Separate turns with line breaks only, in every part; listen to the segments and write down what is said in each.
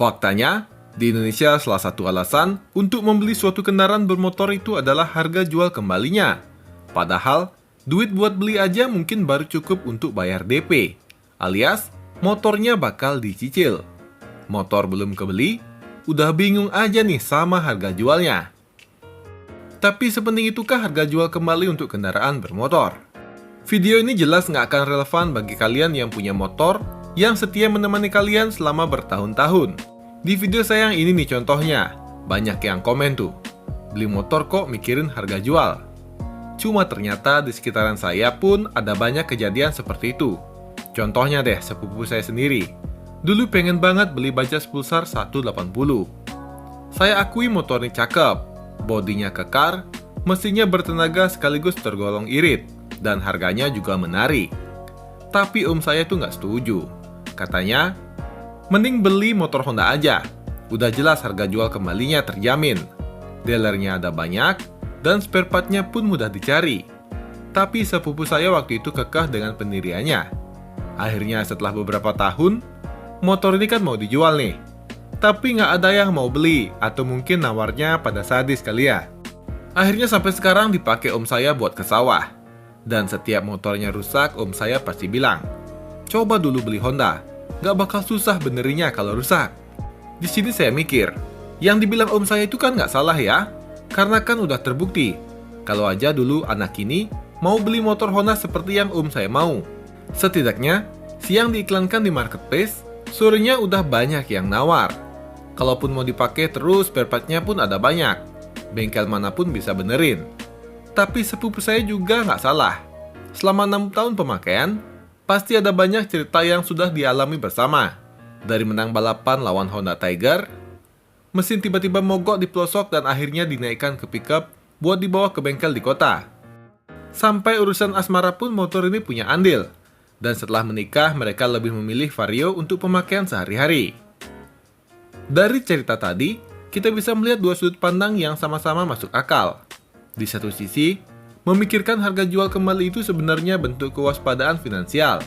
Faktanya, di Indonesia salah satu alasan untuk membeli suatu kendaraan bermotor itu adalah harga jual kembalinya. Padahal, duit buat beli aja mungkin baru cukup untuk bayar DP, alias motornya bakal dicicil. Motor belum kebeli, udah bingung aja nih sama harga jualnya. Tapi sepenting itukah harga jual kembali untuk kendaraan bermotor? Video ini jelas nggak akan relevan bagi kalian yang punya motor yang setia menemani kalian selama bertahun-tahun. Di video saya yang ini nih contohnya, banyak yang komen tuh, beli motor kok mikirin harga jual. Cuma ternyata di sekitaran saya pun ada banyak kejadian seperti itu. Contohnya deh, sepupu saya sendiri. Dulu pengen banget beli Bajaj Pulsar 180. Saya akui motor ini cakep, bodinya kekar, mesinnya bertenaga sekaligus tergolong irit, dan harganya juga menarik. Tapi om saya tuh nggak setuju. Katanya, mending beli motor Honda aja. Udah jelas harga jual kembalinya terjamin. Dealernya ada banyak, dan spare partnya pun mudah dicari. Tapi sepupu saya waktu itu kekeh dengan pendiriannya. Akhirnya setelah beberapa tahun, motor ini kan mau dijual nih. Tapi nggak ada yang mau beli, atau mungkin nawarnya pada sadis kali ya. Akhirnya sampai sekarang dipakai om saya buat ke sawah. Dan setiap motornya rusak, om saya pasti bilang, coba dulu beli Honda. Gak bakal susah benerinya kalau rusak. Di sini saya mikir, yang dibilang om saya itu kan gak salah ya, karena kan udah terbukti. Kalau aja dulu anak ini mau beli motor Honda seperti yang om saya mau. Setidaknya, siang diiklankan di marketplace, sorenya udah banyak yang nawar. Kalaupun mau dipakai terus, spare partnya pun ada banyak. Bengkel manapun bisa benerin. Tapi sepupu saya juga gak salah. Selama 6 tahun pemakaian, pasti ada banyak cerita yang sudah dialami bersama. Dari menang balapan lawan Honda Tiger, mesin tiba-tiba mogok di pelosok dan akhirnya dinaikkan ke pickup buat dibawa ke bengkel di kota. Sampai urusan asmara pun motor ini punya andil. Dan setelah menikah, mereka lebih memilih Vario untuk pemakaian sehari-hari. Dari cerita tadi, kita bisa melihat dua sudut pandang yang sama-sama masuk akal. Di satu sisi, memikirkan harga jual kembali itu sebenarnya bentuk kewaspadaan finansial,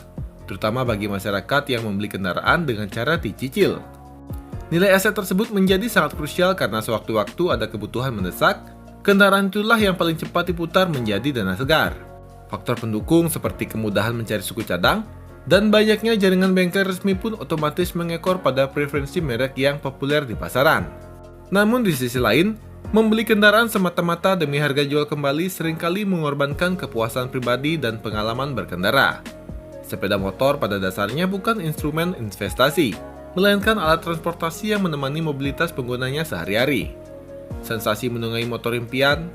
terutama bagi masyarakat yang membeli kendaraan dengan cara dicicil. Nilai aset tersebut menjadi sangat krusial karena sewaktu-waktu ada kebutuhan mendesak, kendaraan itulah yang paling cepat diputar menjadi dana segar. Faktor pendukung seperti kemudahan mencari suku cadang, dan banyaknya jaringan bengkel resmi pun otomatis mengekor pada preferensi merek yang populer di pasaran. Namun di sisi lain, membeli kendaraan semata-mata demi harga jual kembali seringkali mengorbankan kepuasan pribadi dan pengalaman berkendara. Sepeda motor pada dasarnya bukan instrumen investasi, melainkan alat transportasi yang menemani mobilitas penggunanya sehari-hari. Sensasi menunggangi motor impian,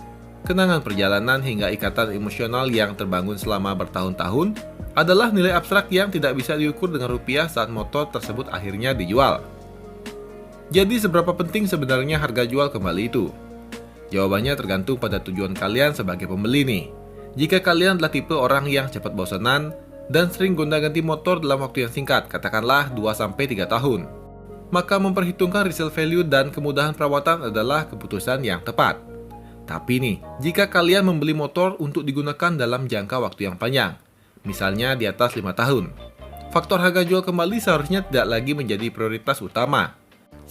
kenangan perjalanan hingga ikatan emosional yang terbangun selama bertahun-tahun adalah nilai abstrak yang tidak bisa diukur dengan rupiah saat motor tersebut akhirnya dijual. Jadi seberapa penting sebenarnya harga jual kembali itu? Jawabannya tergantung pada tujuan kalian sebagai pembeli nih. Jika kalian adalah tipe orang yang cepat bosanan dan sering gonta-ganti motor dalam waktu yang singkat, katakanlah 2-3 tahun, maka memperhitungkan resale value dan kemudahan perawatan adalah keputusan yang tepat. Tapi nih, jika kalian membeli motor untuk digunakan dalam jangka waktu yang panjang, misalnya di atas 5 tahun, faktor harga jual kembali seharusnya tidak lagi menjadi prioritas utama.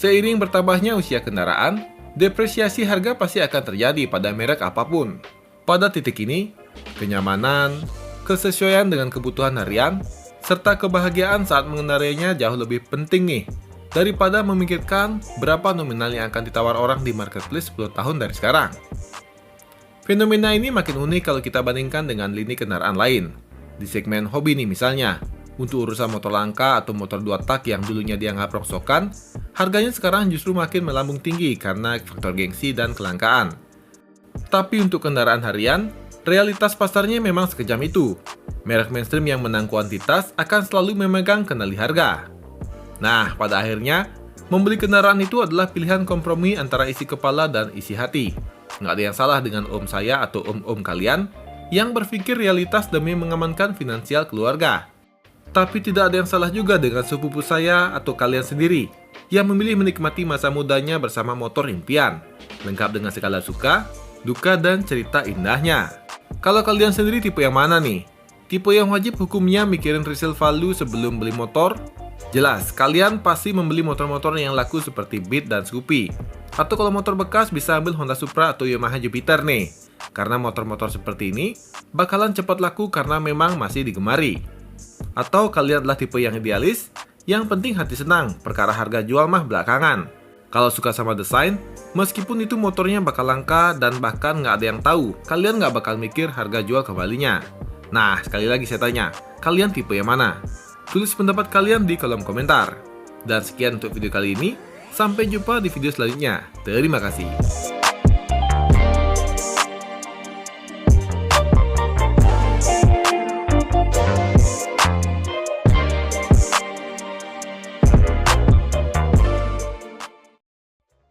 Seiring bertambahnya usia kendaraan, depresiasi harga pasti akan terjadi pada merek apapun. Pada titik ini, kenyamanan, kesesuaian dengan kebutuhan harian, serta kebahagiaan saat mengendarainya jauh lebih penting nih, daripada memikirkan berapa nominal yang akan ditawar orang di marketplace 10 tahun dari sekarang. Fenomena ini makin unik kalau kita bandingkan dengan lini kendaraan lain. Di segmen hobi nih misalnya, untuk urusan motor langka atau motor 2 tak yang dulunya dianggap rongsokan, harganya sekarang justru makin melambung tinggi karena faktor gengsi dan kelangkaan. Tapi untuk kendaraan harian, realitas pasarnya memang sekejam itu. Merek mainstream yang menang kuantitas akan selalu memegang kendali harga. Nah, pada akhirnya, membeli kendaraan itu adalah pilihan kompromi antara isi kepala dan isi hati. Nggak ada yang salah dengan om saya atau om-om kalian yang berpikir realitas demi mengamankan finansial keluarga. Tapi tidak ada yang salah juga dengan sepupu saya atau kalian sendiri yang memilih menikmati masa mudanya bersama motor impian, lengkap dengan segala suka, duka, dan cerita indahnya. Kalau kalian sendiri tipe yang mana nih? Tipe yang wajib hukumnya mikirin resale value sebelum beli motor? Jelas, kalian pasti membeli motor-motor yang laku seperti Beat dan Scoopy. Atau kalau motor bekas bisa ambil Honda Supra atau Yamaha Jupiter nih. Karena motor-motor seperti ini bakalan cepat laku karena memang masih digemari. Atau kalian adalah tipe yang idealis, yang penting hati senang, perkara harga jual mah belakangan. Kalau suka sama desain, meskipun itu motornya bakal langka dan bahkan nggak ada yang tahu, kalian nggak bakal mikir harga jual kembalinya. Nah, sekali lagi saya tanya, kalian tipe yang mana? Tulis pendapat kalian di kolom komentar. Dan sekian untuk video kali ini, sampai jumpa di video selanjutnya. Terima kasih.